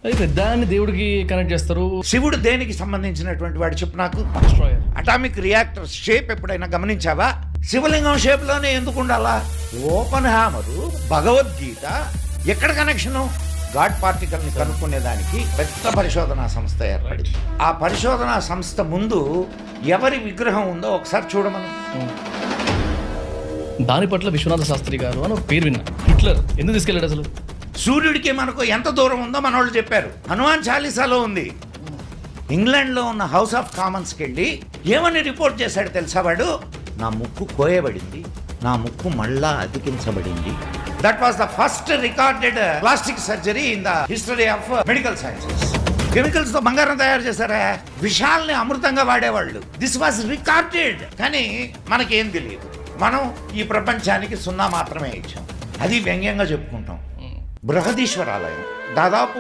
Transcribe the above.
అయితే దాన్ని దేవుడికి కనెక్ట్ చేస్తారు. శివుడు దేనికి సంబంధించినటువంటి వాడు చెప్పు నాకు. Destroyer. అటామిక్ రియాక్టర్ షేప్ ఎప్పుడైనా గమనించావా? శివలింగం షేప్ లోనే ఎందుకు ఉండాలా? ఓపెన్ హ్యామరు, భగవద్గీత ఎక్కడ కనెక్షను? గాడ్ పార్టికల్ ని కనుక్కునేదానికి పెద్ద పరిశోధనా సంస్థ ఏర్పడింది. ఆ పరిశోధనా సంస్థ ముందు ఎవరి విగ్రహం ఉందో ఒకసారి చూడమను. దాని పట్ల విశ్వనాథ శాస్త్రి గారు అని ఒక పేరు విన్నా. హిట్లర్ ఎందుకు తీసుకెళ్ళాడు అసలు? సూర్యుడికి మనకు ఎంత దూరం ఉందో మనోళ్ళు చెప్పారు. హనుమాన్ చాలీసాలో ఉంది. ఇంగ్లాండ్లో ఉన్న హౌస్ ఆఫ్ కామన్స్కి వెళ్ళి ఏమని రిపోర్ట్ చేశాడు తెలుసా వాడు? నా ముక్కు కోయబడింది, నా ముక్కు మళ్ళా అతికించబడింది. That was the first recorded plastic surgery in the history of medical sciences. Chemicals తో బంగారం తయారు చేశారా? విషాల్ని అమృతంగా వాడేవాళ్ళు. This was recorded. కానీ మనకేం తెలియదు. మనం ఈ ప్రపంచానికి 0 మాత్రమే ఇచ్చాం. అది వ్యంగ్యంగా చెప్పుకుంటాం. బృహదీశ్వర ఆలయం దాదాపు